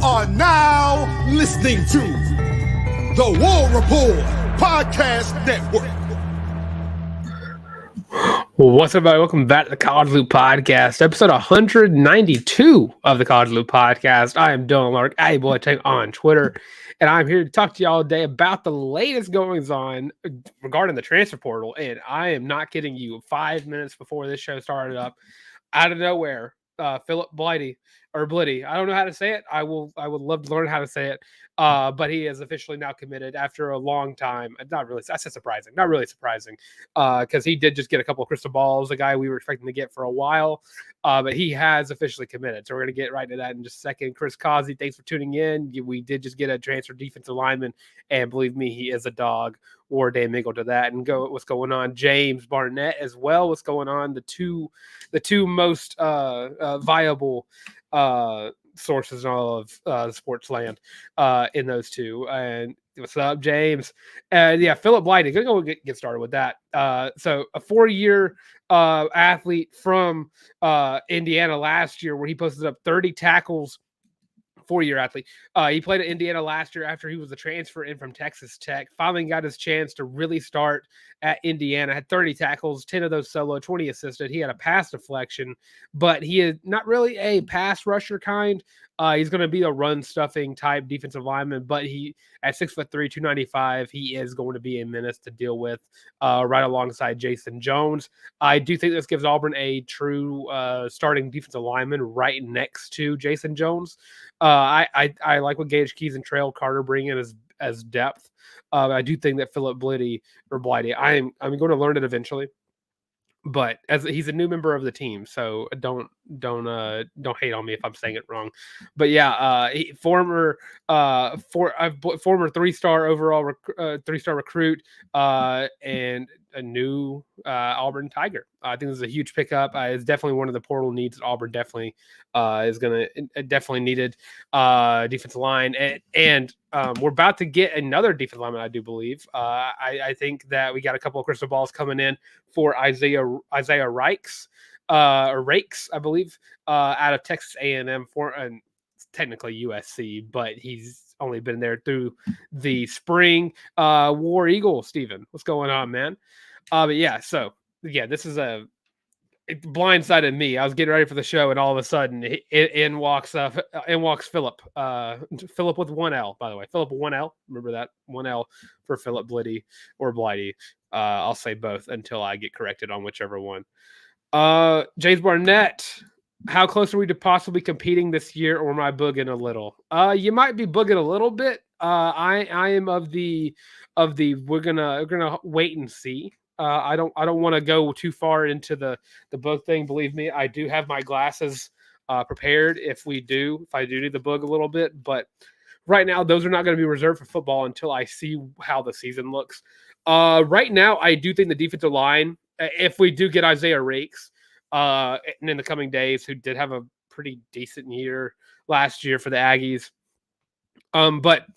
are now listening to the War Report Podcast Network. What's up, everybody? Welcome back to the College Loop Podcast, episode 192 of the College Loop Podcast. I am Dylan Larck, @boytank on Twitter, and I'm here to talk to you all today about the latest goings on regarding the transfer portal. And I am not kidding you. 5 minutes before this show started up, out of nowhere, Philip Blitty, I don't know how to say it. I would love to learn how to say it. But he is officially now committed after a long time. Not really. I said surprising. Not really surprising. Because he did just get a couple of crystal balls, a guy we were expecting to get for a while. But he has officially committed. So we're going to get right into that in just a second. Chris Causey, thanks for tuning in. We did just get a transfer defensive lineman. And believe me, he is a dog. War day mingle to that. And what's going on? James Barnett as well. What's going on? The two most viable sources in all of sports land in those two. And what's up, James? And yeah, Philip Blighty. Gonna go get started with that. So a 4-year athlete from Indiana last year, where he posted up 30 tackles. 4-year athlete. He played at Indiana last year after he was a transfer in from Texas Tech. Finally got his chance to really start at Indiana. Had 30 tackles, 10 of those solo, 20 assisted. He had a pass deflection, but he is not really a pass rusher kind. He's going to be a run stuffing type defensive lineman, but he at 6'3", 295, he is going to be a menace to deal with right alongside Jason Jones. I do think this gives Auburn a true starting defensive lineman right next to Jason Jones. I like what Gage Keys and Trail Carter bring in as depth. I do think that Philip Blighty, I'm going to learn it eventually. But as he's a new member of the team, so don't hate on me if I'm saying it wrong. But yeah, former 3-star overall 3-star recruit and a new Auburn Tiger. I think this is a huge pickup. It's definitely one of the portal needs that Auburn definitely definitely needed defensive line, and we're about to get another defensive lineman, I do believe. I think that we got a couple of crystal balls coming in for Isaiah Rakes, I believe, out of Texas A&M technically USC, but he's only been there through the spring. War Eagle, Steven, what's going on, man? But yeah, so yeah, this is it blindsided me. I was getting ready for the show, and all of a sudden, in walks Philip. Philip with 1L, by the way. Philip with 1L. Remember that 1L for Philip Blitty or Blighty. I'll say both until I get corrected on whichever one. James Barnett. How close are we to possibly competing this year, or am I booging a little? You might be booging a little bit. I am of the we're gonna wait and see. I don't want to go too far into the bug thing. Believe me, I do have my glasses prepared if I do need the bug a little bit. But right now, those are not going to be reserved for football until I see how the season looks. Right now, I do think the defensive line, if we do get Isaiah Rakes in the coming days, who did have a pretty decent year last year for the Aggies. But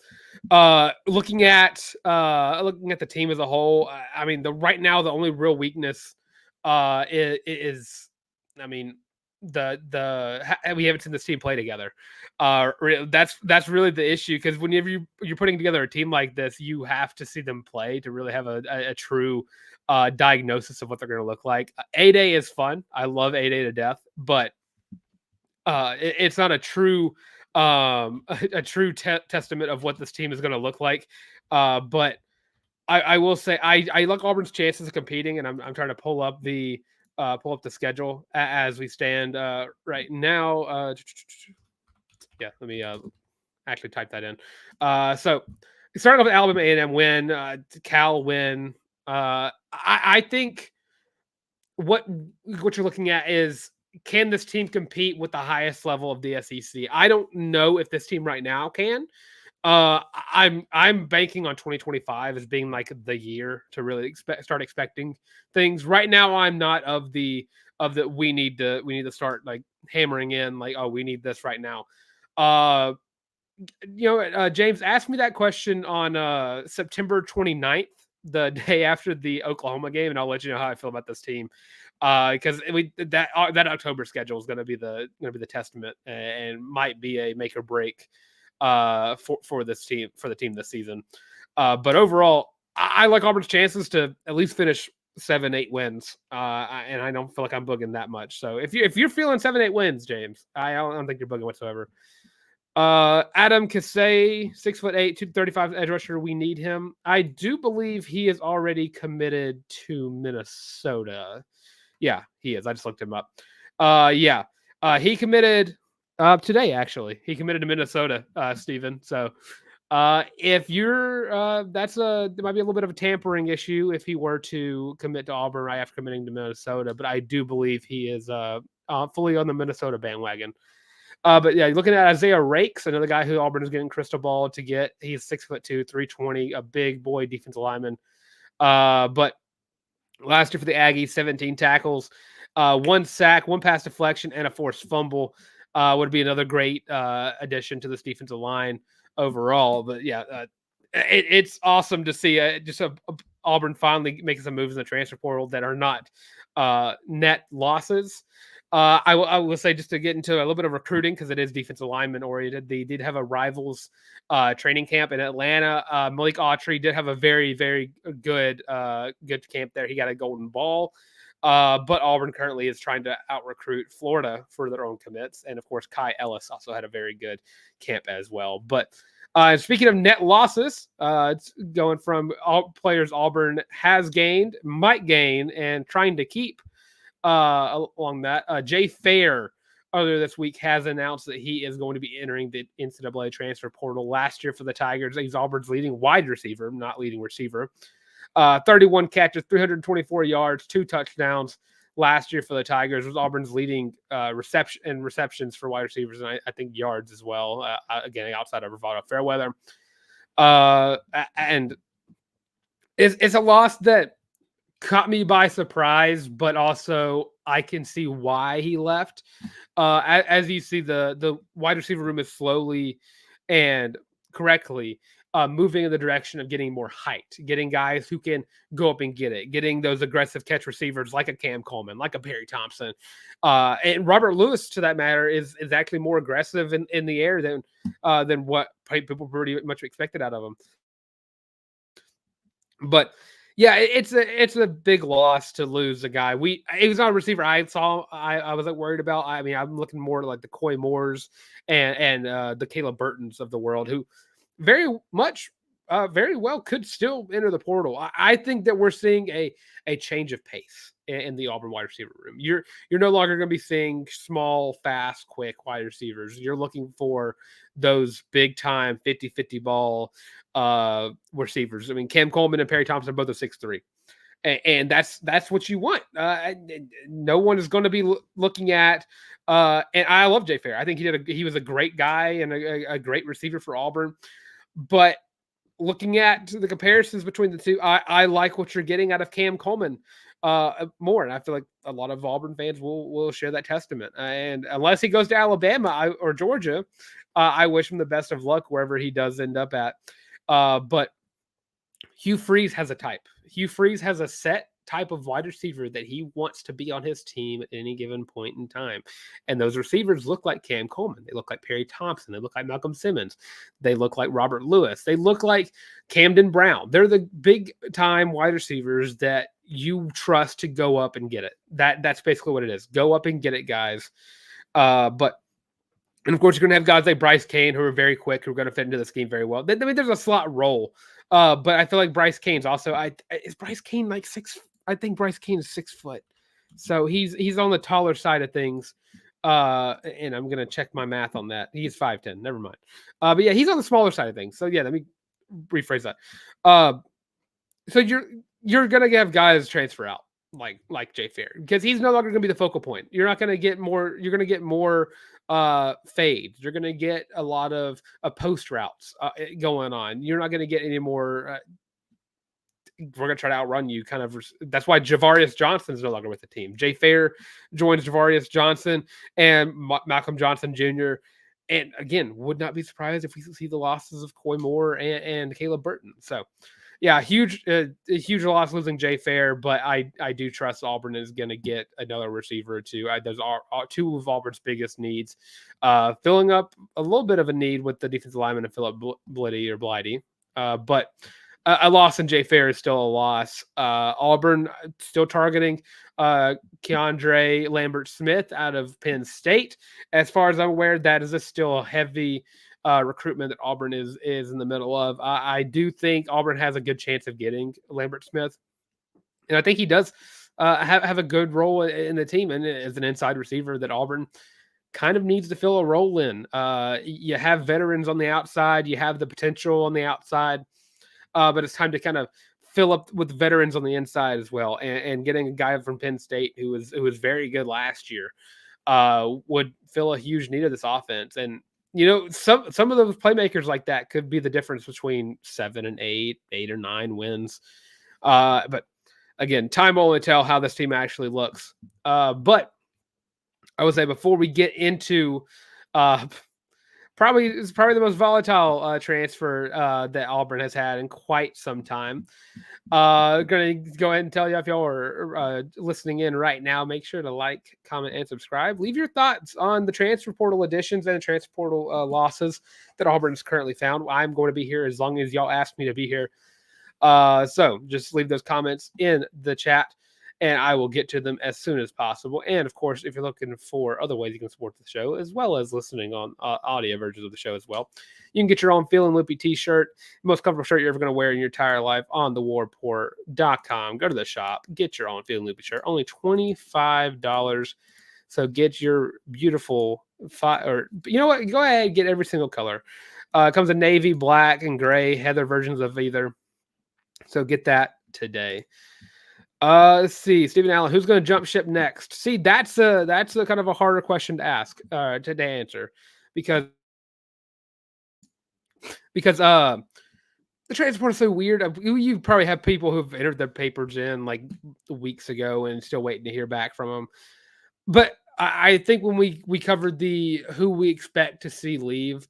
looking at the team as a whole, I mean, right now the only real weakness is we haven't seen this team play together. That's really the issue, because whenever you're putting together a team like this, you have to see them play to really have a true diagnosis of what they're going to look like. A-Day is fun. I love A-Day to death, but it's not a true testament of what this team is going to look like. But I will say I like Auburn's chances of competing, and I'm trying to pull up the schedule as we stand right now. Yeah, let me actually type that in. So starting off with Alabama A&M win, Cal win. I think what you're looking at is, can this team compete with the highest level of the SEC? I don't know if this team right now can. I'm banking on 2025 as being like the year to really start expecting things. Right now, I'm not of the we need to start like hammering in like, oh, we need this right now. James asked me that question on September 29th, the day after the Oklahoma game, and I'll let you know how I feel about this team. Because that October schedule is going to be the testament and might be a make or break for the team this season. But overall, I like Auburn's chances to at least finish 7-8 wins. And I don't feel like I'm bugging that much. So if you're feeling 7-8 wins, James, I don't think you're bugging whatsoever. Adam Kasey, 6'8", 235 edge rusher. We need him. I do believe he is already committed to Minnesota. Yeah, he is. I just looked him up. He committed today. Actually, he committed to Minnesota, Steven. So, if you're, there might be a little bit of a tampering issue if he were to commit to Auburn right after committing to Minnesota. But I do believe he is fully on the Minnesota bandwagon. But yeah, looking at Isaiah Rakes, another guy who Auburn is getting crystal ball to get. He's 6'2", 320, a big boy defensive lineman. But last year for the Aggies, 17 tackles, 1 sack, 1 pass deflection, and a forced fumble. Would be another great addition to this defensive line overall. But yeah, it's awesome to see Auburn finally making some moves in the transfer portal that are not net losses. I will say, just to get into a little bit of recruiting, because it is defensive lineman oriented, they did have a rivals training camp in Atlanta. Malik Autry did have a very, very good camp there. He got a golden ball. But Auburn currently is trying to out-recruit Florida for their own commits. And, of course, Kai Ellis also had a very good camp as well. But speaking of net losses, it's going from all players Auburn has gained, might gain, and trying to keep. Along that, Jay Fair earlier this week has announced that he is going to be entering the NCAA transfer portal. Last year for the Tigers, he's Auburn's leading wide receiver, not leading receiver. 31 catches, 324 yards, 2 touchdowns last year for the Tigers. Was Auburn's leading receptions for wide receivers, and I think yards as well. Again, outside of Rivaldo Fairweather, and it's a loss that caught me by surprise, but also I can see why he left. As you see, the wide receiver room is slowly and correctly moving in the direction of getting more height, getting guys who can go up and get it, getting those aggressive catch receivers like a Cam Coleman, like a Perry Thompson. And Robert Lewis, to that matter, is actually more aggressive in the air than what people pretty much expected out of him. But yeah, it's a big loss to lose a guy. He was not a receiver I wasn't worried about. I mean, I'm looking more like the Coy Moores and the Caleb Burtons of the world, who very well could still enter the portal. I think that we're seeing a change of pace in the Auburn wide receiver room. You're no longer going to be seeing small, fast, quick wide receivers. You're looking for those big time 50-50 ball receivers. I mean, Cam Coleman and Perry Thompson are both 6'3", and that's what you want. No one is going to be looking at. And I love Jay Fair. I think he was a great guy and a great receiver for Auburn. But looking at the comparisons between the two, I like what you're getting out of Cam Coleman more. And I feel like a lot of Auburn fans will share that testament. And unless he goes to Alabama or Georgia, I wish him the best of luck wherever he does end up at. But Hugh Freeze has a type. Hugh Freeze has a set type of wide receiver that he wants to be on his team at any given point in time. And those receivers look like Cam Coleman. They look like Perry Thompson. They look like Malcolm Simmons. They look like Robert Lewis. They look like Camden Brown. They're the big time wide receivers that you trust to go up and get it. That's basically what it is. Go up and get it, guys. And of course, you're going to have guys like Bryce Kane who are very quick, who are going to fit into the scheme very well. I mean, there's a slot role. But I feel like Bryce Kane's also, is Bryce Kane like 6? I think Bryce Kane is 6 foot. So he's on the taller side of things. And I'm going to check my math on that. He's 5'10". Never mind. But yeah, he's on the smaller side of things. So yeah, let me rephrase that. So you're going to have guys transfer out like Jay Fair, because he's no longer going to be the focal point. You're not going to get more. You're going to get more fades. You're going to get a lot of post routes going on. You're not going to get any more. We're going to try to outrun you. Kind of. That's why Javarius Johnson is no longer with the team. Jay Fair joins Javarius Johnson and Malcolm Johnson Jr. And again, would not be surprised if we see the losses of Coy Moore and Caleb Burton. So yeah, a huge loss losing Jay Fair, but I do trust Auburn is going to get another receiver or two. Those are two of Auburn's biggest needs, filling up a little bit of a need with the defensive lineman and Philip Blighty. But a loss in Jay Fair is still a loss. Auburn still targeting Keandre Lambert-Smith out of Penn State. As far as I'm aware, that is still a heavy recruitment that Auburn is in the middle of. I do think Auburn has a good chance of getting Lambert-Smith, and I think he does have a good role in the team and as an inside receiver that Auburn kind of needs to fill a role in. You have veterans on the outside, you have the potential on the outside, but it's time to kind of fill up with veterans on the inside as well. And getting a guy from Penn State who was very good last year would fill a huge need of this offense. And some of those playmakers like that could be the difference between 7 and 8 or 9 wins. But again, time will only tell how this team actually looks. But I would say before we get into probably the most volatile transfer that Auburn has had in quite some time. Going to go ahead and tell you if y'all are listening in right now, make sure to like, comment, and subscribe. Leave your thoughts on the transfer portal additions and the transfer portal losses that Auburn's currently found. I'm going to be here as long as y'all ask me to be here. So just leave those comments in the chat, and I will get to them as soon as possible. And, of course, if you're looking for other ways you can support the show, as well as listening on audio versions of the show as well, you can get your own Feeling Loopy t-shirt, the most comfortable shirt you're ever going to wear in your entire life, on thewarreport.com. Go to the shop, get your own Feeling Loopy shirt, only $25. So get your beautiful or you know what? Go ahead and get every single color. It comes in navy, black, and gray, heather versions of either. So get that today. Let's see, Stephen Allen, who's going to jump ship next? See, that's a kind of a harder question to ask, to answer, because the transport is so weird. You probably have people who've entered their papers in like weeks ago and still waiting to hear back from them. But I think when we covered the who we expect to see leave,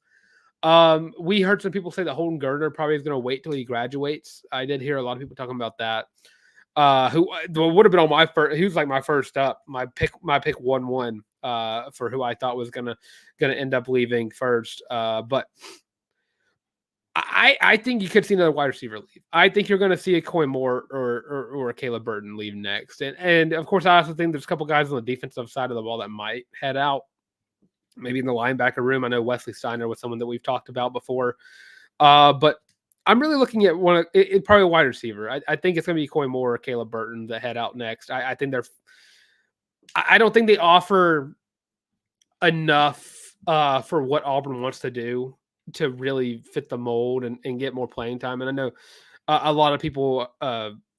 we heard some people say that Holden Gerder probably is going to wait till he graduates. I did hear a lot of people talking about that. Who would have been on my first? He was like my first up, my pick 1-1 for who I thought was gonna end up leaving first. But I think you could see another wide receiver leave. I think you're going to see a Coy Moore or a Caleb Burton leave next, and of course I also think there's a couple guys on the defensive side of the ball that might head out. Maybe in the linebacker room. I know Wesley Steiner was someone that we've talked about before, but I'm really looking at probably a wide receiver. I think it's going to be Coy Moore or Caleb Burton that head out next. I think I don't think they offer enough for what Auburn wants to do to really fit the mold and get more playing time. And I know a lot of people,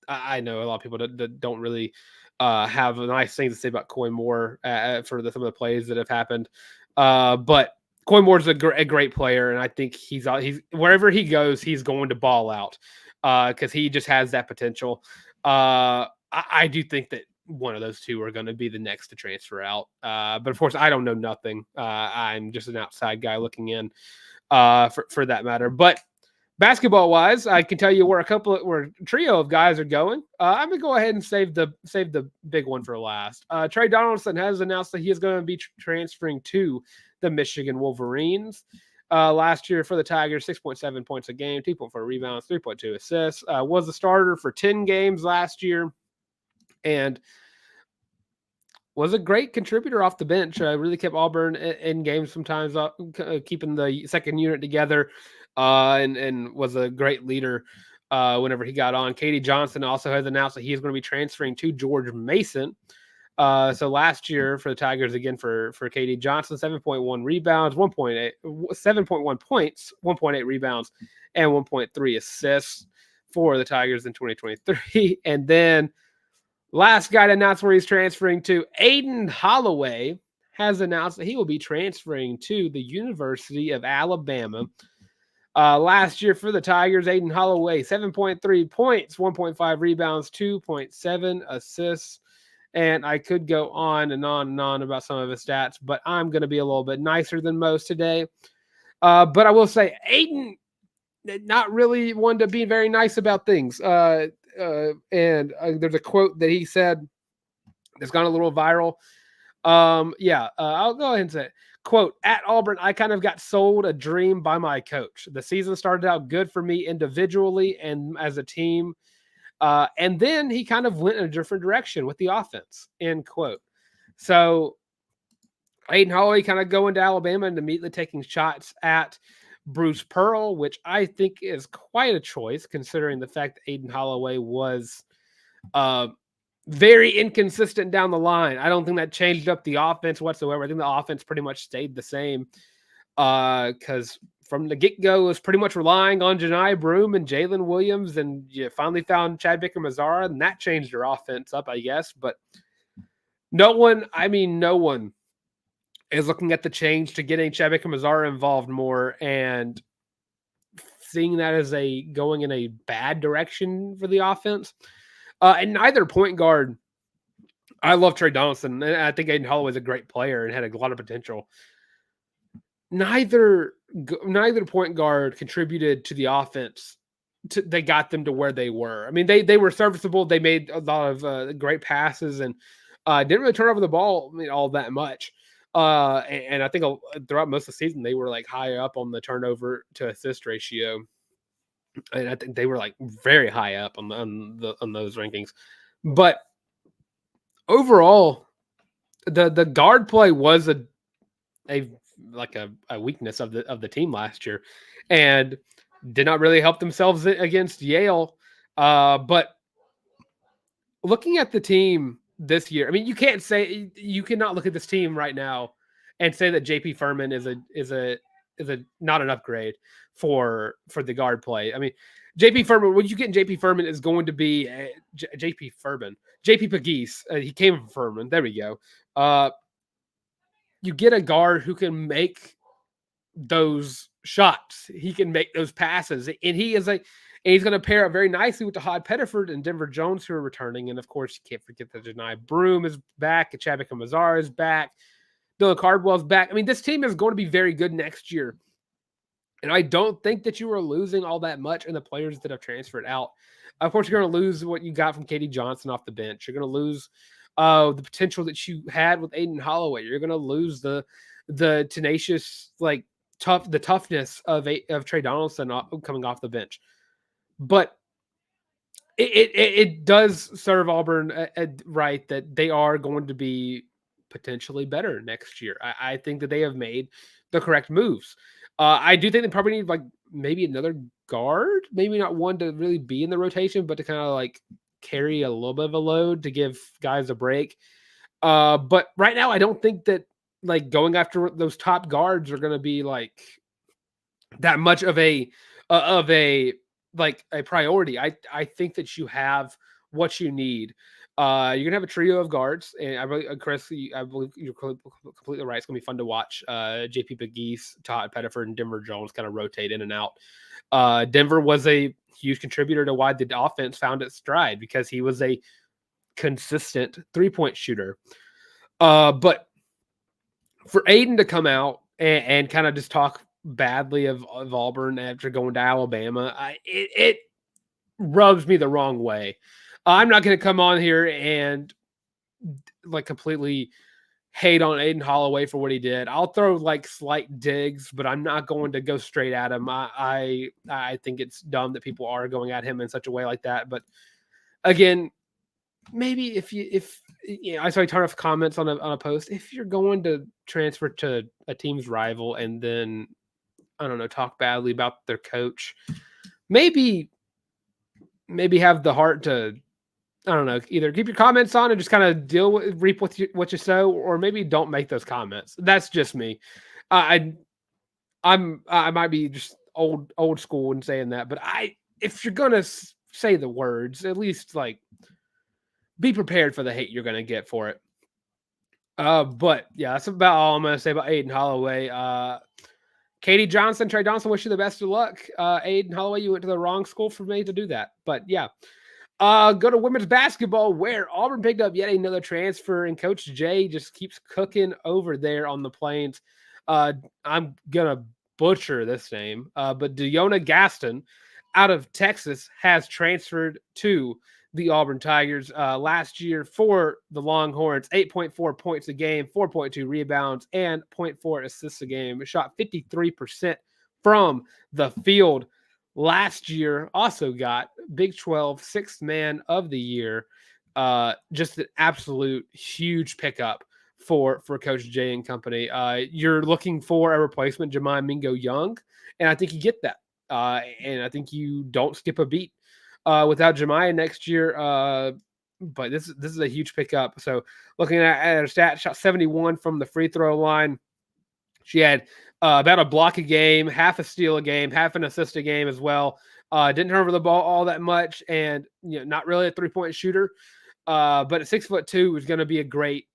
I know a lot of people that don't really have a nice thing to say about Coy Moore for some of the plays that have happened. But Coy Moore's a great player, and I think he's wherever he goes, he's going to ball out because he just has that potential. I do think that one of those two are going to be the next to transfer out. But of course, I don't know nothing. I'm just an outside guy looking in for that matter. But basketball wise, I can tell you where a trio of guys are going. I'm gonna go ahead and save the big one for last. Tre Donaldson has announced that he is going to be transferring to the Michigan Wolverines. Last year for the Tigers, 6.7 points a game, 2.4 rebounds, 3.2 assists. Was the starter for 10 games last year, and was a great contributor off the bench. Really kept Auburn in games sometimes, keeping the second unit together, and was a great leader whenever he got on. Katie Johnson also has announced that he is going to be transferring to George Mason. So last year for the Tigers, again for Katie Johnson, 7.1 rebounds, 7.1 points, 1.8 rebounds, and 1.3 assists for the Tigers in 2023. And then last guy to announce where he's transferring to, Aden Holloway, has announced that he will be transferring to the University of Alabama. Last year for the Tigers, Aden Holloway, 7.3 points, 1.5 rebounds, 2.7 assists. And I could go on and on and on about some of his stats, but I'm going to be a little bit nicer than most today. But I will say Aden not really one to be very nice about things. And there's a quote that he said that's gone a little viral. I'll go ahead and say it. Quote, at Auburn, I kind of got sold a dream by my coach. The season started out good for me individually and as a team. And then he kind of went in a different direction with the offense, end quote. So Aden Holloway kind of going to Alabama and immediately taking shots at Bruce Pearl, which I think is quite a choice considering the fact that Aden Holloway was very inconsistent down the line. I don't think that changed up the offense whatsoever. I think the offense pretty much stayed the same because from the get-go was pretty much relying on Janai Broome and Jalen Williams, and you finally found Chad Baker-Mazara, and that changed your offense up, I guess. But no one is looking at the change to getting Chad Baker-Mazara involved more and seeing that as going in a bad direction for the offense. And neither point guard, I love Tre Donaldson, and I think Aden Holloway is a great player and had a lot of potential. Neither point guard contributed to the offense. They got them to where they were. I mean, they were serviceable. They made a lot of great passes and didn't really turn over the ball all that much. And I think throughout most of the season, they were like high up on the turnover to assist ratio. And I think they were like very high up on those rankings. But overall, the guard play was a weakness of the team last year, and did not really help themselves against Yale. But looking at the team this year, I mean, you cannot look at this team right now and say that JP Ferman is a not an upgrade for the guard play. I mean, JP Ferman, what you get in JP Ferman is going to be JP Pegues. He came from Ferman. There we go. You get a guard who can make those shots. He can make those passes, and he's going to pair up very nicely with the Todd Pettiford and Denver Jones, who are returning. And of course, you can't forget that Janai Broome is back, and Chad Baker-Mazara is back, Dylan Cardwell's back. I mean, this team is going to be very good next year. And I don't think that you are losing all that much in the players that have transferred out. Of course, you're going to lose what you got from Katie Johnson off the bench. You're going to lose the potential that you had with Aden Holloway. You're going to lose the tenacious, toughness of Tre Donaldson coming off the bench. But it does serve Auburn right that they are going to be potentially better next year. I think that they have made the correct moves. I do think they probably need maybe another guard, maybe not one to really be in the rotation, but to kind of carry a little bit of a load to give guys a break. But right now, I don't think that going after those top guards are going to be that much of a priority. I think that you have what you need. You're gonna have a trio of guards, and I believe you're completely right. It's gonna be fun to watch. JP Pegues, Todd Pettiford, and Denver Jones kind of rotate in and out. Denver was a huge contributor to why the offense found its stride because he was a consistent 3-point shooter. But for Aden to come out and kind of just talk badly of Auburn after going to Alabama, it rubs me the wrong way. I'm not going to come on here and completely hate on Aden Holloway for what he did. I'll throw slight digs, but I'm not going to go straight at him. I think it's dumb that people are going at him in such a way like that. But again, maybe if I saw you turn off comments on a post, if you're going to transfer to a team's rival and then I don't know, talk badly about their coach, maybe have the heart to, I don't know, either keep your comments on and just kind of reap what you sow, or maybe don't make those comments. That's just me. I might be just old school in saying that, but if you're gonna say the words, at least be prepared for the hate you're gonna get for it. But yeah, that's about all I'm gonna say about Aden Holloway. Katie Johnson, Tre Donaldson, wish you the best of luck. Aden Holloway, you went to the wrong school for me to do that, but yeah. Go to women's basketball, where Auburn picked up yet another transfer, and Coach Jay just keeps cooking over there on the Plains. I'm gonna butcher this name, but Deona Gaston out of Texas has transferred to the Auburn Tigers last year for the Longhorns. 8.4 points a game, 4.2 rebounds, and 0.4 assists a game. Shot 53% from the field last year. Also got Big 12 sixth man of the year. Just an absolute huge pickup for Coach Jay and company. You're looking for a replacement, Jemai Mingo Young, and I think you get that. And I think you don't skip a beat without Jemai next year. But this is a huge pickup. So looking at her stats, shot 71 from the free throw line. She had about a block a game, half a steal a game, half an assist a game as well. Didn't turn over the ball all that much, and not really a 3-point shooter. But at 6'2" was going to be a great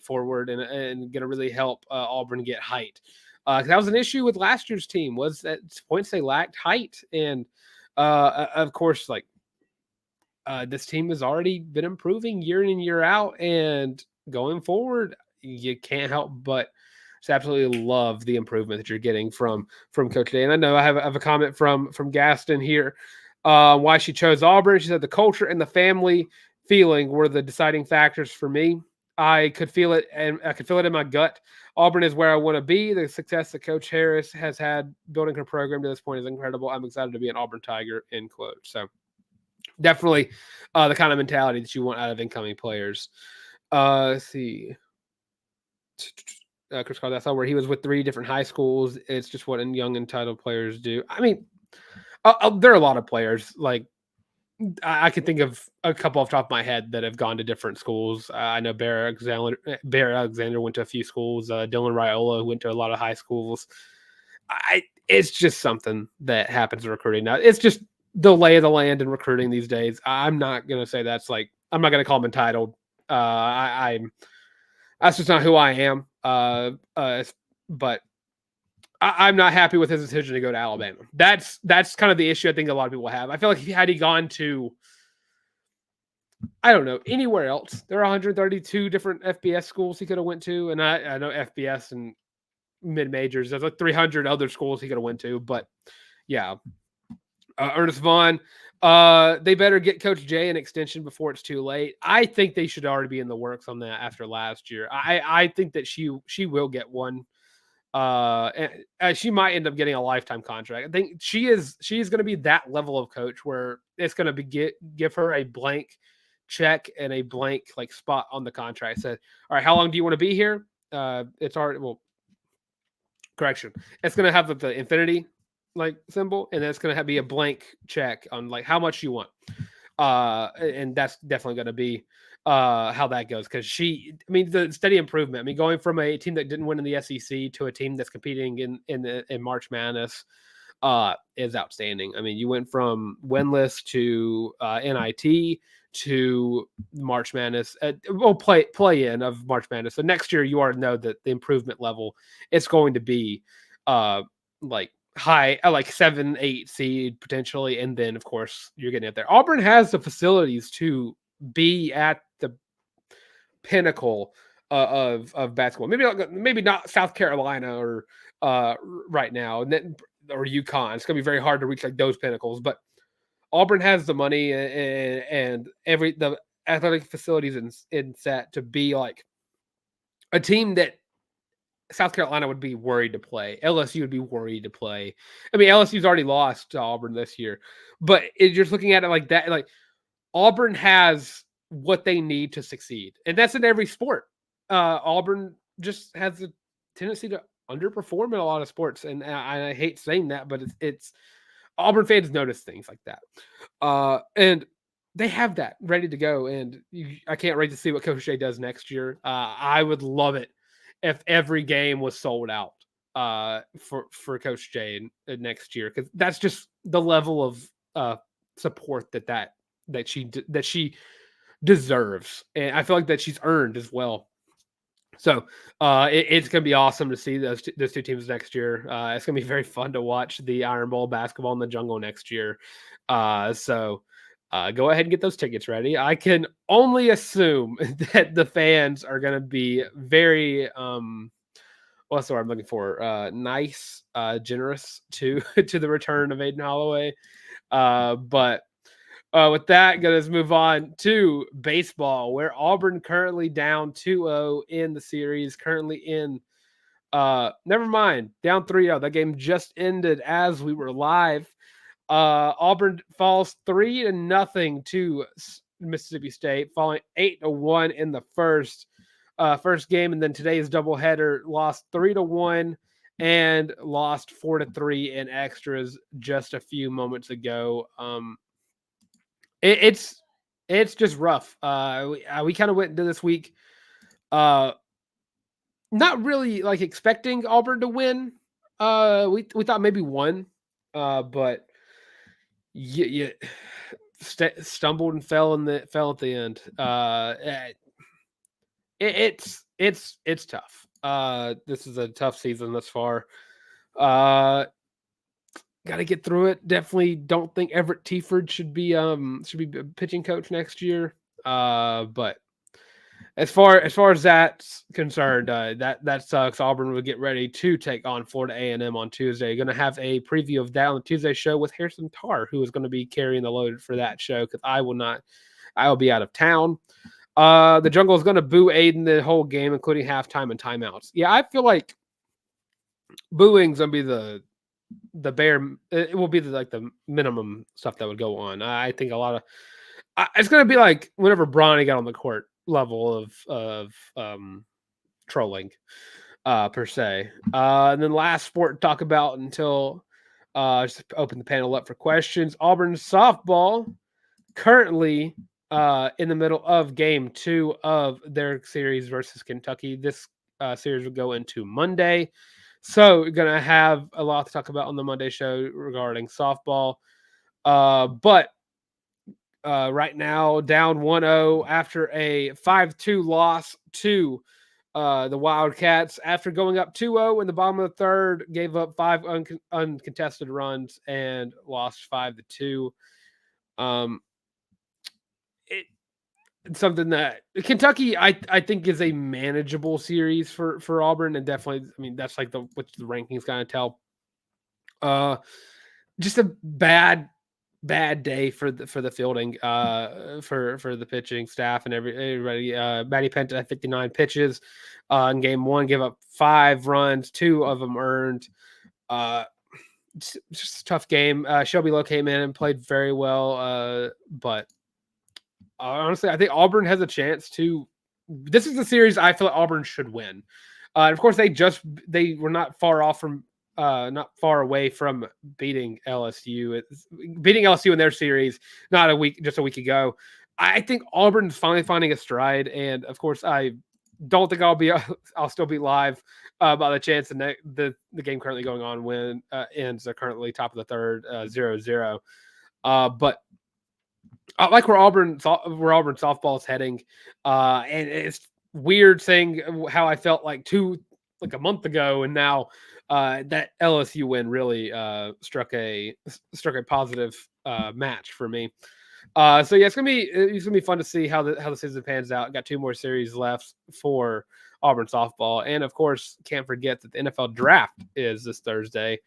forward and going to really help Auburn get height. That was an issue with last year's team, was at points they lacked height, and of course, this team has already been improving year in and year out, and going forward, you can't help but just absolutely love the improvement that you're getting from Coach Day. And I know I have a comment from Gaston here, why she chose Auburn. She said the culture and the family feeling were the deciding factors for me. I could feel it, and I could feel it in my gut. Auburn is where I want to be. The success that Coach Harris has had building her program to this point is incredible. I'm excited to be an Auburn Tiger, end quote. So definitely the kind of mentality that you want out of incoming players. Let's see. Chris Carl, that's where he was with 3 different high schools. It's just what young entitled players do. I mean, there are a lot of players. Like, I can think of a couple off the top of my head that have gone to different schools. I know Bear Alexander went to a few schools. Dylan Raiola went to a lot of high schools. It's just something that happens in recruiting. Now, it's just the lay of the land in recruiting these days. I'm not going to say that's like, I'm not going to call him entitled. That's just not who I am. But I'm not happy with his decision to go to Alabama. That's kind of the issue I think a lot of people have. I feel like had he gone to, I don't know, anywhere else, there are 132 different FBS schools he could have went to. And I know FBS and mid-majors, there's like 300 other schools he could have went to. But yeah, Ernest Vaughn, they better get Coach Jay an extension before it's too late. I think they should already be in the works on that after last year. I think that she will get one. And she might end up getting a lifetime contract. I think she's going to be that level of coach where it's going to give her a blank check and a blank spot on the contract. Said, all right, how long do you want to be here? It's already, well, correction. It's going to have the infinity symbol, and then it's going to be a blank check on how much you want. And that's definitely going to be how that goes, because the steady improvement. Going from a team that didn't win in the SEC to a team that's competing in March Madness is outstanding. You went from winless to NIT to March Madness, play in of March Madness. So next year you already know that the improvement level it's going to be high, 7-8 seed potentially, and then of course you're getting up there. Auburn has the facilities to be at the pinnacle of basketball. Maybe not South Carolina or right now, and then or UConn. It's gonna be very hard to reach those pinnacles, but Auburn has the money and the athletic facilities in set to be a team that South Carolina would be worried to play. LSU would be worried to play. LSU's already lost to Auburn this year, but you're just looking at it like that. Auburn has what they need to succeed, and that's in every sport. Auburn just has a tendency to underperform in a lot of sports, and I hate saying that, but it's Auburn fans notice things like that, and they have that ready to go. And I can't wait to see what Coach Shea does next year. I would love it if every game was sold out for Coach Jay next year, because that's just the level of support that she deserves, and I feel like that she's earned as well. So it's going to be awesome to see those two teams next year. It's going to be very fun to watch the Iron Bowl basketball in the jungle next year. So go ahead and get those tickets ready. I can only assume that the fans are going to be very what's the word I'm looking for? Nice, generous to to the return of Aden Holloway. But with that, let's move on to baseball, where Auburn currently down 2-0 in the series, currently in never mind, down 3-0. That game just ended as we were live. Auburn falls 3-0 to Mississippi State, falling 8-1 in the first game, and then today's doubleheader lost 3-1 and lost 4-3 in extras just a few moments ago. It's just rough. We kind of went into this week, not really like expecting Auburn to win. We thought maybe one, but you stumbled and fell at the end. It's tough. This is a tough season thus far. Got to get through it. Definitely don't think Everett Teaford should be pitching coach next year. But as far as that's concerned, that sucks. Auburn will get ready to take on Florida A&M on Tuesday. Going to have a preview of that on the Tuesday show with Harrison Tarr, who is going to be carrying the load for that show because I will be out of town. The Jungle is going to boo Aden the whole game, including halftime and timeouts. Yeah, I feel like booing's going to be the bare. It will be the minimum stuff that would go on. I think a lot of it's going to be like whenever Bronny got on the court level of trolling per se. And then last sport to talk about until just open the panel up for questions. Auburn softball currently in the middle of game 2 of their series versus Kentucky. This series will go into Monday. So we're going to have a lot to talk about on the Monday show regarding softball. But right now, down 1-0 after a 5-2 loss to the Wildcats. After going up 2-0 in the bottom of the third, gave up 5 uncontested runs and lost 5-2. It's something that Kentucky, I think, is a manageable series for Auburn, and definitely, I mean, that's like which the rankings kind of tell. Just a bad day for the fielding, for the pitching staff and everybody. Matty Penta had 59 pitches in game 1, gave up 5 runs, 2 of them earned. Just a tough game. Shelby Lowe came in and played very well, but honestly, I think Auburn has a chance to. This is the series I feel like Auburn should win. And of course, they were not far away from beating LSU. Beating LSU in their series just a week ago. I think Auburn's finally finding a stride, and of course, I don't think I'll still be live by the chance the game currently going on when ends. They're currently top of the third, 0-0. But I like where Auburn softball is heading, and it's weird saying how I felt like a month ago, and now that LSU win really struck a positive match for me. So yeah, it's gonna be fun to see how the season pans out. Got 2 more series left for Auburn softball, and of course, can't forget that the NFL draft is this Thursday.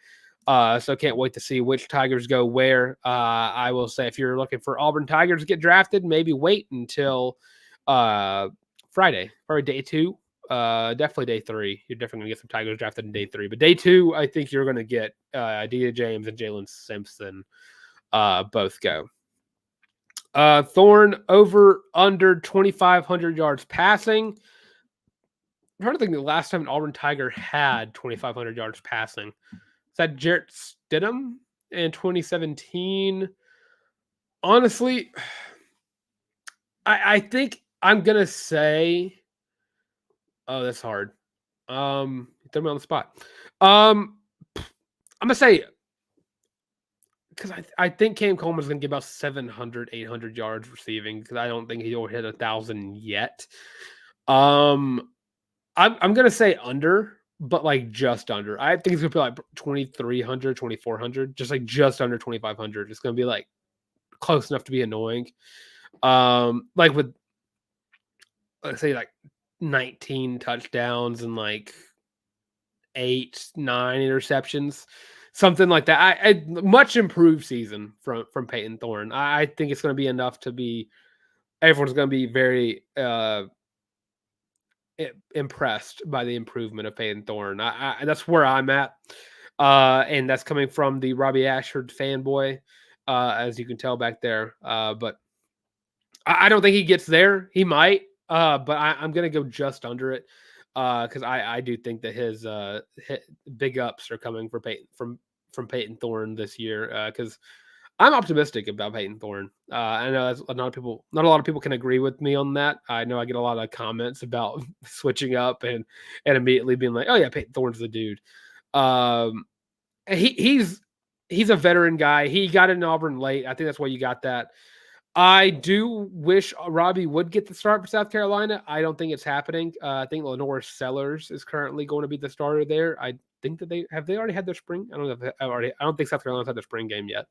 So can't wait to see which Tigers go where. I will say if you're looking for Auburn Tigers to get drafted, maybe wait until Friday, probably day 2. Definitely day 3. You're definitely gonna get some Tigers drafted in day 3. But day 2, I think you're gonna get Dia James and Jalen Simpson both go. Thorne over under 2,500 yards passing. I'm trying to think the last time an Auburn Tiger had 2,500 yards passing. Is that Jarrett Stidham in 2017? Honestly, I think I'm gonna say. Oh, that's hard. Throw me on the spot. I'm gonna say because I think Cam Coleman's gonna give about 700, 800 yards receiving because I don't think he'll hit 1,000 yet. I'm gonna say under. But like just under. I think it's gonna be like 2,300, 2,400, just under 2,500. It's gonna be like close enough to be annoying. Like with let's say like 19 touchdowns and like 8, 9 interceptions, something like that. I much improved season from Peyton Thorne. I think it's going to be enough to be everyone's going to be very impressed by the improvement of Peyton Thorne. That's where I'm at, and that's coming from the Robbie Ashford fanboy, as you can tell back there. But I don't think he gets there. He might, but I'm going to go just under it because I do think that his big ups are coming for Peyton, from Peyton Thorne this year because I'm optimistic about Peyton Thorne. I know that's not a lot of people can agree with me on that. I know I get a lot of comments about switching up and immediately being like, "Oh yeah, Peyton Thorne's the dude." He's a veteran guy. He got in Auburn late. I think that's why you got that. I do wish Robbie would get the start for South Carolina. I don't think it's happening. I think Lenore Sellers is currently going to be the starter there. I think that they already had their spring. I don't know if they already. I don't think South Carolina's had their spring game yet.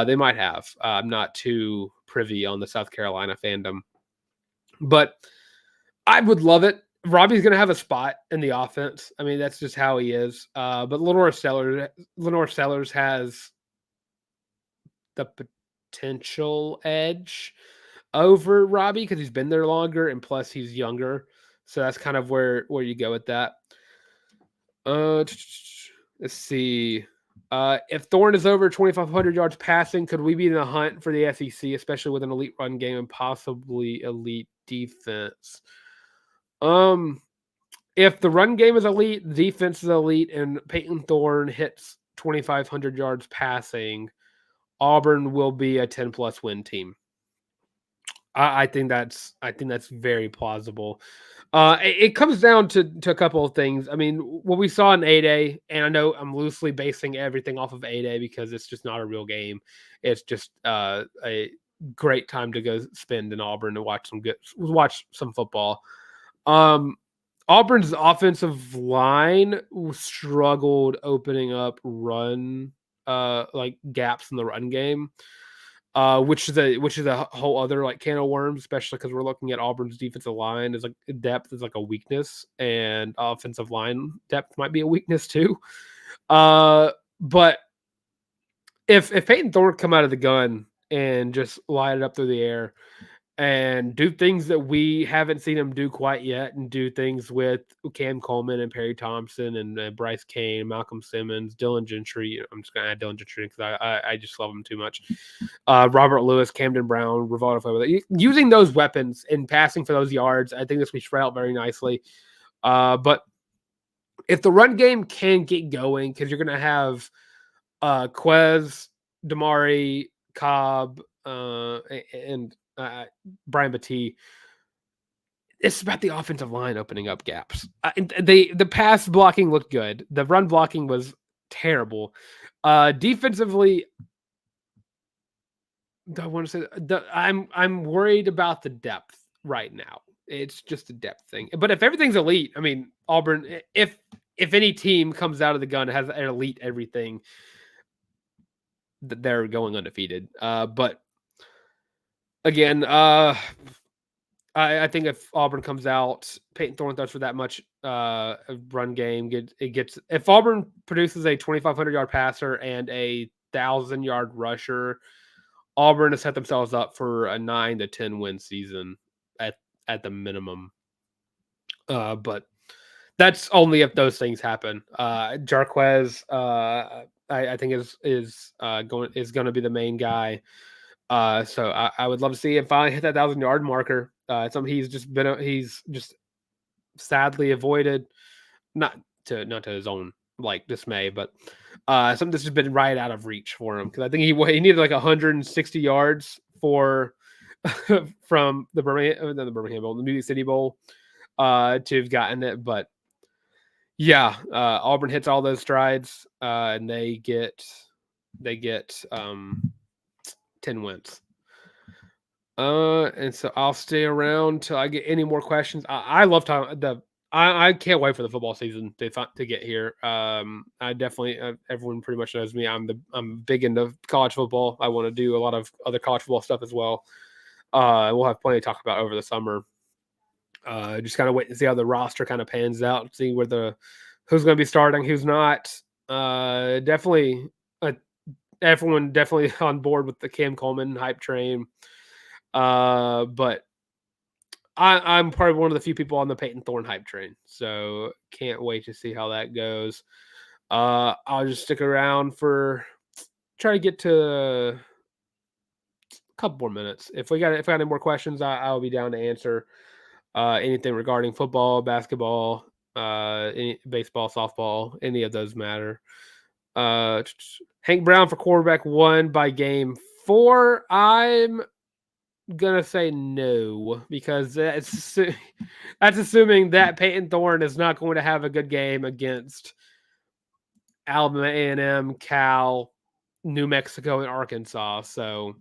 They might have. I'm not too privy on the South Carolina fandom, but I would love it. Robbie's going to have a spot in the offense. I mean, that's just how he is. But Lenore Sellers has the potential edge over Robbie because he's been there longer and plus he's younger. So that's kind of where you go with that. Let's see. If Thorne is over 2,500 yards passing, could we be in the hunt for the SEC, especially with an elite run game and possibly elite defense? If the run game is elite, the defense is elite, and Peyton Thorne hits 2,500 yards passing, Auburn will be a 10+ win team. I think that's very plausible. It comes down to a couple of things. I mean, what we saw in 8A, and I know I'm loosely basing everything off of 8A because it's just not a real game. It's just a great time to go spend in Auburn and watch some football. Auburn's offensive line struggled opening up run like gaps in the run game. Which is a whole other like can of worms, especially because we're looking at Auburn's defensive line as like depth is like a weakness, and offensive line depth might be a weakness too. But if Peyton Thorne come out of the gun and just light it up through the air and do things that we haven't seen him do quite yet, and do things with Cam Coleman and Perry Thompson and Bryce Kane, Malcolm Simmons, Dylan Gentry. I'm just going to add Dylan Gentry because I just love him too much. Robert Lewis, Camden Brown, Rivaldo Faber. Using those weapons and passing for those yards, I think this will spread out very nicely. But if the run game can get going, because you're going to have Quez, Damari, Cobb, and Brian Battie. It's about the offensive line opening up gaps. The pass blocking looked good. The run blocking was terrible. Defensively, I want to say I'm worried about the depth right now. It's just a depth thing. But if everything's elite, I mean, Auburn, if any team comes out of the gun and has an elite everything, they're going undefeated. But again, I think if Auburn comes out, Peyton Thorne throws for that much run game, if Auburn produces a 2,500 yard passer and a 1,000-yard rusher, Auburn has set themselves up for a 9 to 10 win season at the minimum. But that's only if those things happen. Jarquez, I think is going to be the main guy. So I would love to see him finally hit that 1,000-yard marker. Something he's just sadly avoided, not to his own like dismay, but something that's just been right out of reach for him, because I think he needed like 160 yards from the Birmingham Bowl, the Music City Bowl, to have gotten it. But yeah, Auburn hits all those strides, and they get 10 wins. And so I'll stay around till I get any more questions. I love time. I can't wait for the football season to get here. I definitely, everyone pretty much knows me. I'm big into college football. I want to do a lot of other college football stuff as well. We'll have plenty to talk about over the summer. Just kind of wait and see how the roster kind of pans out, see where the who's going to be starting, who's not. Definitely, everyone definitely on board with the Cam Coleman hype train. But I'm probably one of the few people on the Peyton Thorne hype train, so can't wait to see how that goes. I'll just stick around for try to get to a couple more minutes. If I got any more questions, I'll be down to answer anything regarding football, basketball, any baseball, softball, any of those matter. Hank Brown for quarterback 1 by game 4. I'm gonna say no because that's assuming that Peyton Thorne is not going to have a good game against Alabama A&M, Cal, New Mexico, and Arkansas. So,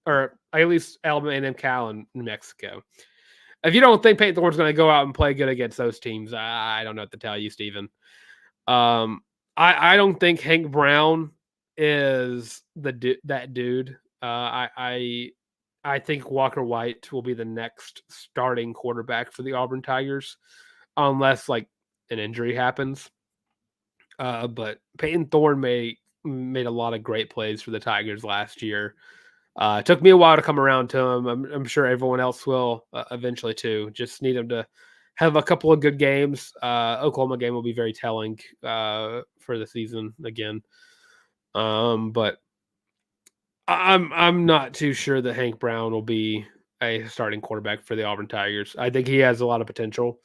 or at least Alabama A&M, Cal, and New Mexico. If you don't think Peyton Thorne's going to go out and play good against those teams, I don't know what to tell you, Steven. I don't think Hank Brown is that dude. I think Walker White will be the next starting quarterback for the Auburn Tigers, unless like an injury happens. But Peyton Thorne made a lot of great plays for the Tigers last year. It took me a while to come around to him. I'm sure everyone else will eventually too. Just need him to have a couple of good games. Oklahoma game will be very telling for the season again. But I'm not too sure that Hank Brown will be a starting quarterback for the Auburn Tigers. I think he has a lot of potential.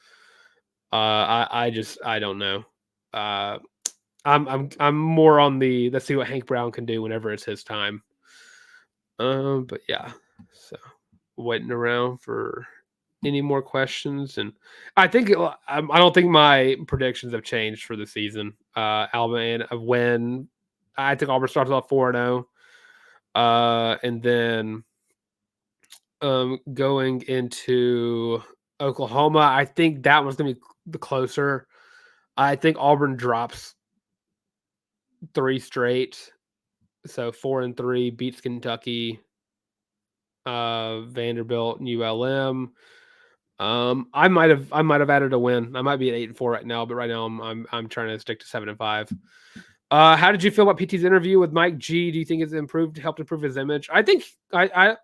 I don't know. I'm more on the let's see what Hank Brown can do whenever it's his time. But yeah, so waiting around for any more questions, and I don't think my predictions have changed for the season. Alabama win. I think Auburn starts off 4-0, and then going into Oklahoma, I think that one's gonna be the closer. I think Auburn drops 3 straight. So 4-3 beats Kentucky, Vanderbilt, and ULM. I might have added a win. I might be at 8-4 right now, but right now I'm trying to stick to 7-5. How did you feel about PT's interview with Mike G? Do you think it's helped improve his image? I think I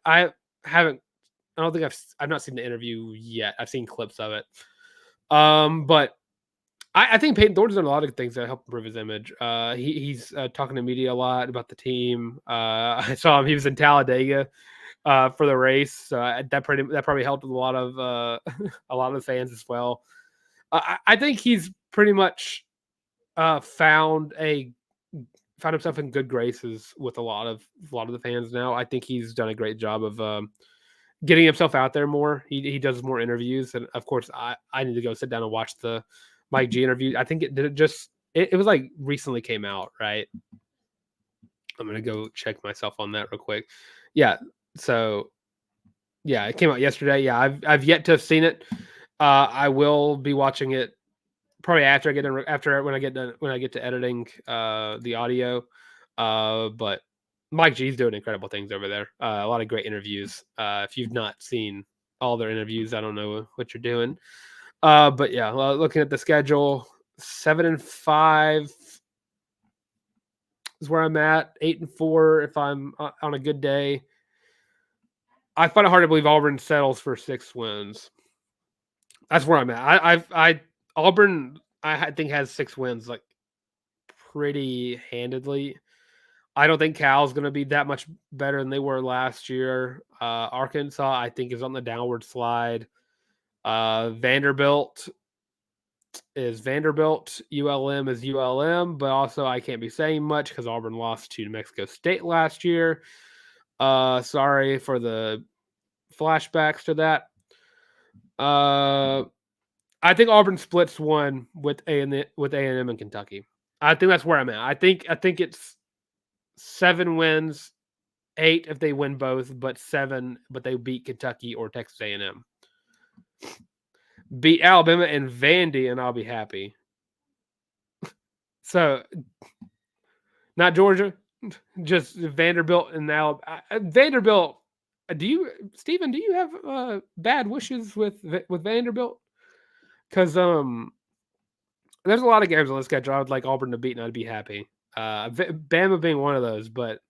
haven't. I don't think I've not seen the interview yet. I've seen clips of it. But I think Peyton Thorne's done a lot of things that help improve his image. He's talking to media a lot about the team. I saw him; he was in Talladega for the race, so that probably helped with a lot of the fans as well. I think he's pretty much found himself in good graces with a lot of the fans now. I think he's done a great job of getting himself out there more. He does more interviews, and of course, I need to go sit down and watch the Mike G interview. I think it was like recently came out, right? I'm gonna go check myself on that real quick. Yeah, so yeah, it came out yesterday. Yeah, I've yet to have seen it. I will be watching it probably after when I get to editing the audio. But Mike G's doing incredible things over there. A lot of great interviews. If you've not seen all their interviews, I don't know what you're doing. But yeah, looking at the schedule, 7-5 is where I'm at. 8-4 if I'm on a good day. I find it hard to believe Auburn settles for 6 wins. That's where I'm at. Auburn, I think, has 6 wins like pretty handedly. I don't think Cal's going to be that much better than they were last year. Arkansas, I think, is on the downward slide. Vanderbilt is Vanderbilt. ULM is ULM, but also I can't be saying much because Auburn lost to New Mexico State last year. Sorry for the flashbacks to that. I think Auburn splits 1 with A&M and Kentucky. I think that's where I'm at. I think it's 7 wins, 8 if they win both, but 7 but they beat Kentucky or Texas A&M. Beat Alabama and Vandy, and I'll be happy. So, not Georgia, just Vanderbilt and Alabama. Vanderbilt. Stephen? Do you have bad wishes with Vanderbilt? Because There's a lot of games on the schedule I would like Auburn to beat, and I'd be happy. Bama being one of those, but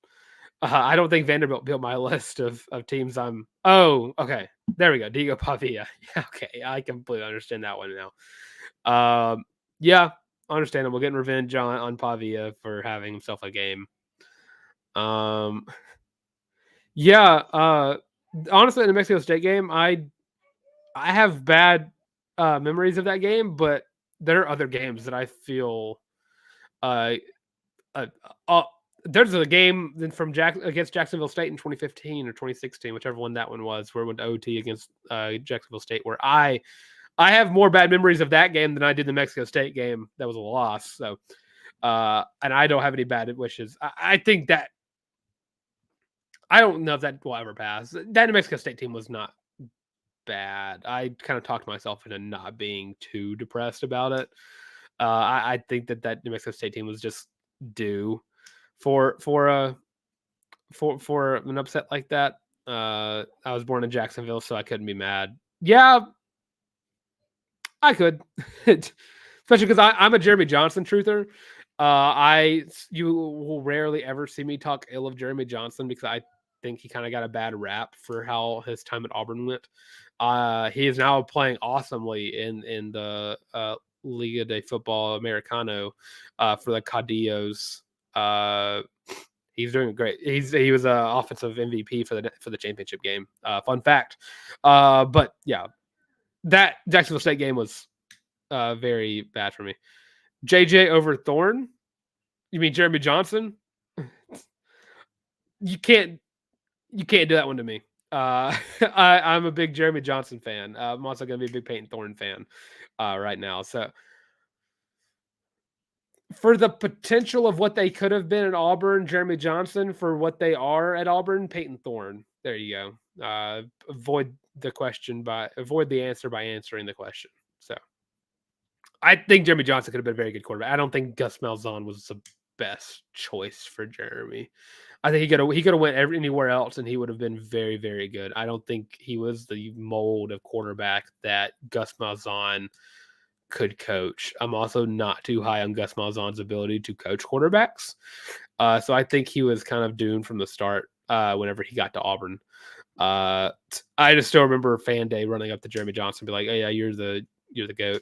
I don't think Vanderbilt built my list of teams. Oh, okay. There we go. Diego Pavia. Okay, I completely understand that one now. Yeah, understandable. Getting revenge on Pavia for having himself a game. Yeah. Honestly, in the Mexico State game, I have bad memories of that game, but there are other games that I feel. There's a game from against Jacksonville State in 2015 or 2016, whichever one that one was, where it went to OT against Jacksonville State, where I have more bad memories of that game than I did the Mexico State game. That was a loss. So, and I don't have any bad wishes. I think that I don't know if that will ever pass. That New Mexico State team was not bad. I kind of talked myself into not being too depressed about it. I think that New Mexico State team was just due for an upset like that. I was born in Jacksonville, so I couldn't be mad. Yeah, I could, especially because I'm a Jeremy Johnson truther. You will rarely ever see me talk ill of Jeremy Johnson because I think he kind of got a bad rap for how his time at Auburn went. He is now playing awesomely in the Liga de Football Americano for the Cadillos. He's doing great. He was an offensive MVP for the championship game. Fun fact. But yeah, that Jacksonville State game was very bad for me. JJ over Thorne? You mean Jeremy Johnson? You can't do that one to me. I'm a big Jeremy Johnson fan. I'm also going to be a big Peyton Thorne fan right now. So for the potential of what they could have been at Auburn, Jeremy Johnson, for what they are at Auburn, Peyton Thorne. There you go. Avoid the answer by answering the question. So I think Jeremy Johnson could have been a very good quarterback. I don't think Gus Malzahn was the best choice for Jeremy. I think he could have went anywhere else and he would have been very, very good. I don't think he was the mold of quarterback that Gus Malzahn could coach. I'm also not too high on Gus Malzahn's ability to coach quarterbacks. So I think he was kind of doomed from the start whenever he got to Auburn. I just still remember fan day running up to Jeremy Johnson and be like, "Oh yeah, you're the GOAT.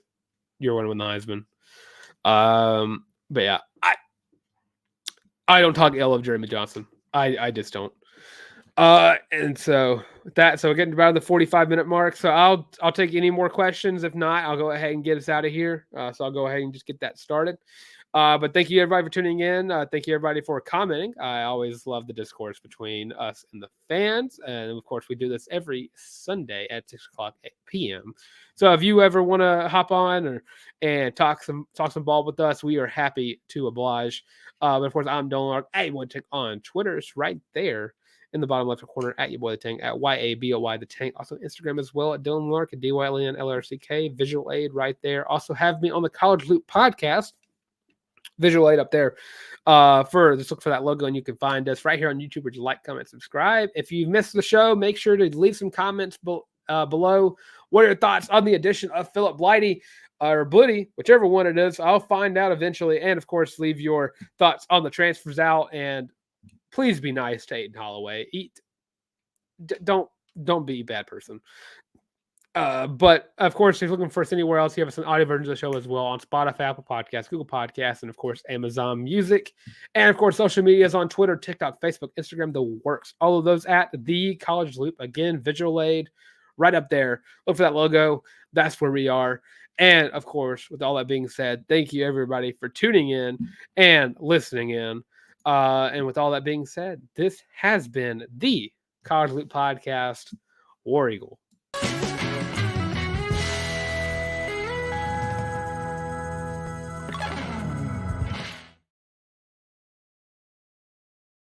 You're one to win the Heisman." But yeah, I don't talk ill of Jeremy Johnson. I just don't. And so we're getting about the 45-minute mark. So I'll take any more questions. If not, I'll go ahead and get us out of here. So I'll go ahead and just get that started. But thank you everybody for tuning in. Thank you everybody for commenting. I always love the discourse between us and the fans. And of course, we do this every Sunday at 6:00 p.m. So if you ever want to hop on and talk some ball with us, we are happy to oblige. But of course, I'm Dylan Larck. Hey, want to check on Twitter? It's right there in the bottom left corner at your boy the Tank, at YABOY the Tank. Also Instagram as well at Dylan Larck, at DYLNLRCK. Visual aid right there. Also have me on the College Loop podcast. Visual aid up there. Just look for that logo and you can find us right here on YouTube. Would you like, comment, subscribe? If you missed the show, make sure to leave some comments below. What are your thoughts on the addition of Philip Blighty or Blitty, whichever one it is? I'll find out eventually. And of course, leave your thoughts on the transfers out. And please be nice to Aden Holloway. Don't be a bad person. But of course, if you're looking for us anywhere else, you have us an audio version of the show as well on Spotify, Apple Podcasts, Google Podcasts, and of course, Amazon Music. And of course, social media is on Twitter, TikTok, Facebook, Instagram, the works. All of those at the College Loop. Again, visual aid right up there. Look for that logo. That's where we are. And of course, with all that being said, thank you everybody for tuning in and listening in. And with all that being said, this has been the College Loop Podcast. War Eagle.